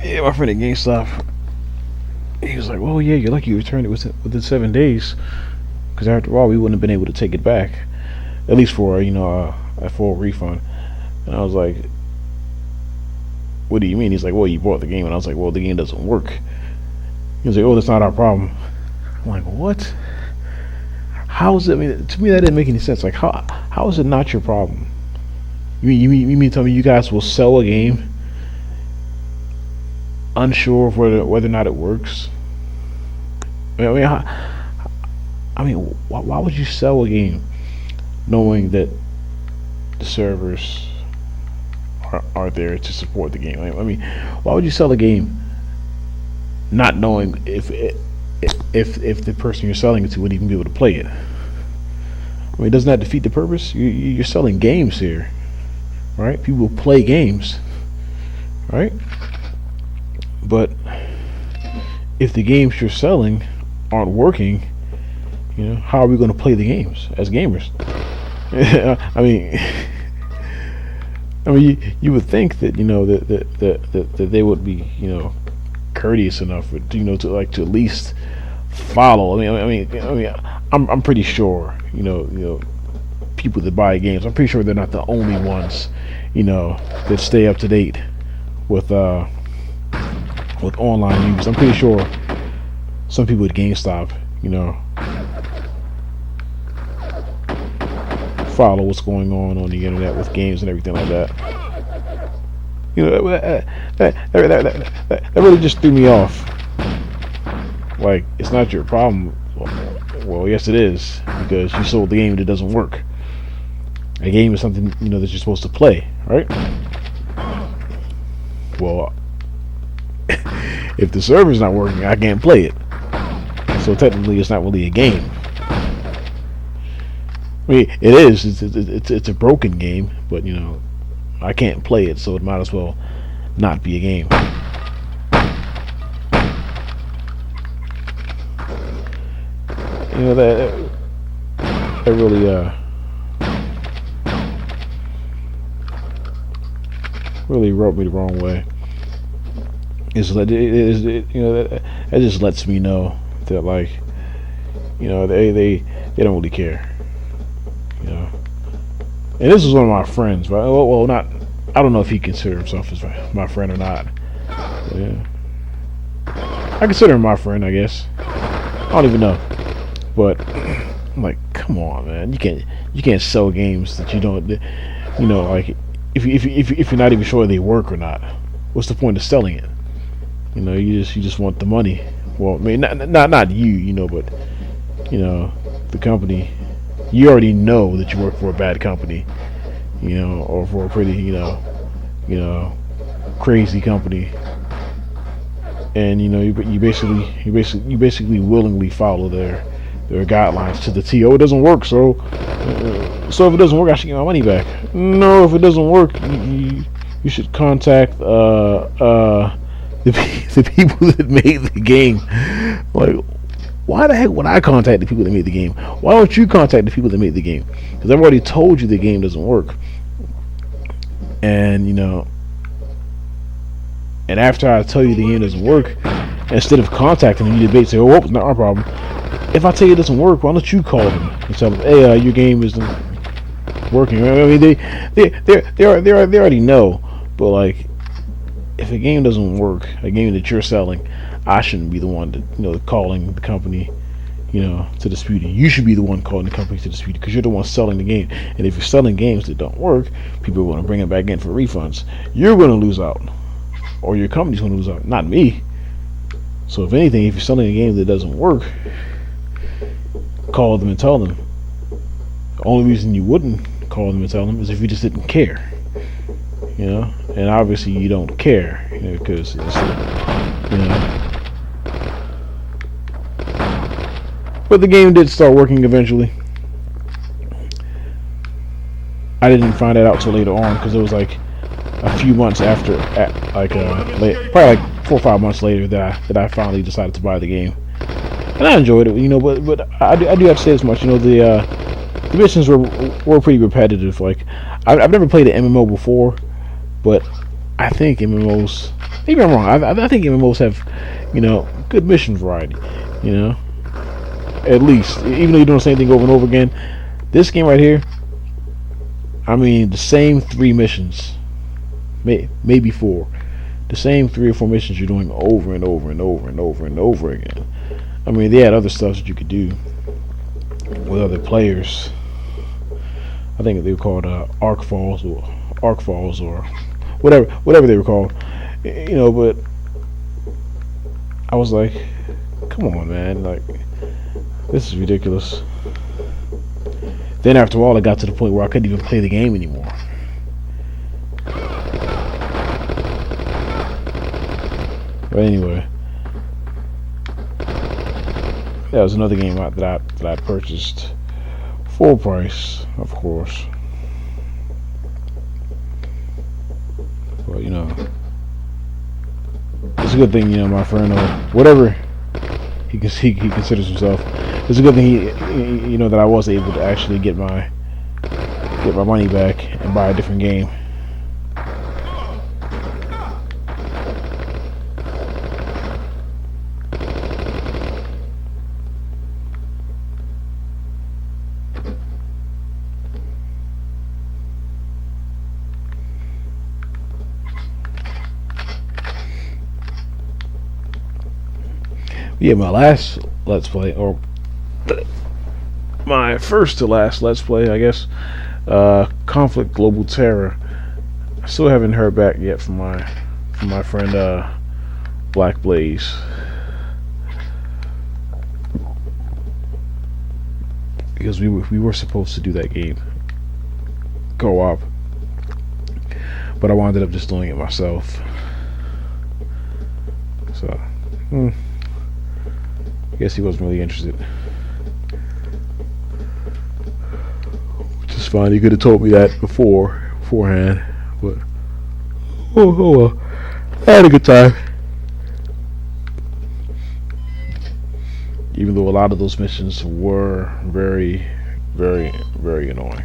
Yeah, my friend at GameStop, he was like, "Well, yeah, you're lucky you returned it within 7 days, because after all, we wouldn't have been able to take it back, at least for a full refund." And I was like, "What do you mean?" He's like, "Well, you bought the game," and I was like, "Well, the game doesn't work." He was like, "Oh, that's not our problem." I'm like, "What? How is it?" I mean, to me, that didn't make any sense. Like, how is it not your problem? You mean to tell me you guys will sell a game unsure of whether or not it works? I mean, why would you sell a game knowing that the servers are there to support the game? I mean, why would you sell a game not knowing if the person you're selling it to would even be able to play it? I mean, doesn't that defeat the purpose? You're selling games here, right? People play games, right? But if the games you're selling aren't working, how are we going to play the games as gamers? I mean, you would think that that they would be courteous enough to at least follow. I'm pretty sure people that buy games. I'm pretty sure they're not the only ones that stay up to date with online news. I'm pretty sure some people at GameStop follow what's going on the internet with games and everything like that. That really just threw me off. Like, it's not your problem. Well, yes, it is, because you sold the game that doesn't work. A game is something that you're supposed to play, right? Well, if the server's not working, I can't play it. So technically, it's not really a game. I mean, it is. It's a broken game, but I can't play it, so it might as well not be a game. That really rubbed me the wrong way. That just lets me know that, like, they don't really care. And this is one of my friends, right? Well, not. I don't know if he considers himself as my friend or not. But yeah, I consider him my friend, I guess. I don't even know, but I'm like, come on, man, you can't sell games that you don't, like, if you're not even sure they work or not. What's the point of selling it? You just want the money. Well, I mean, not you, but the company. You already know that you work for a bad company, or for a pretty, crazy company, and you basically willingly follow their guidelines to the T. Oh, it doesn't work, so if it doesn't work, I should get my money back. No, if it doesn't work, you should contact the people that made the game. Like, why the heck would I contact the people that made the game? Why don't you contact the people that made the game? Because I've already told you the game doesn't work. And and after I tell you the game doesn't work, instead of contacting them, you debate, say, "Oh, it's not our problem." If I tell you it doesn't work, why don't you call them and tell them, "Hey, your game isn't working"? I mean, they already know. But, like, if a game doesn't work, a game that you're selling, I shouldn't be the one that calling the company, to dispute it. You should be the one calling the company to dispute it, because you're the one selling the game. And if you're selling games that don't work, people are going to bring it back in for refunds. You're going to lose out, or your company's going to lose out, not me. So if anything, if you're selling a game that doesn't work, call them and tell them. The only reason you wouldn't call them and tell them is if you just didn't care, and obviously you don't care, because But the game did start working eventually. I didn't find that out till later on, because it was like a few months after, probably like 4 or 5 months later that I finally decided to buy the game, and I enjoyed it. But I do have to say this much. The missions were pretty repetitive. Like, I've never played an MMO before, but I think MMOs. Maybe I'm wrong. I think MMOs have, good mission variety. You know, at least even though you're doing the same thing over and over again, this game right here. I mean, the same 3 missions, maybe 4. The same 3 or 4 missions you're doing over and over and over and over and over again. I mean, they had other stuff that you could do with other players. I think they were called Arc Falls or whatever they were called. But I was like, come on, man, like this is ridiculous. Then after all, it got to the point where I couldn't even play the game anymore. But anyway, that was another game that I purchased full price, of course. But it's a good thing, my friend, or whatever he considers himself. It's a good thing that I was able to actually get my money back and buy a different game. Yeah, my last Let's Play, or my first to last Let's Play, I guess, Conflict Global Terror. I still haven't heard back yet from my friend Black Blaze. Because we were supposed to do that game co-op, but I wound up just doing it myself. So, I guess he wasn't really interested. Which is fine. He could have told me that beforehand. But oh well. I had a good time. Even though a lot of those missions were very, very, very annoying.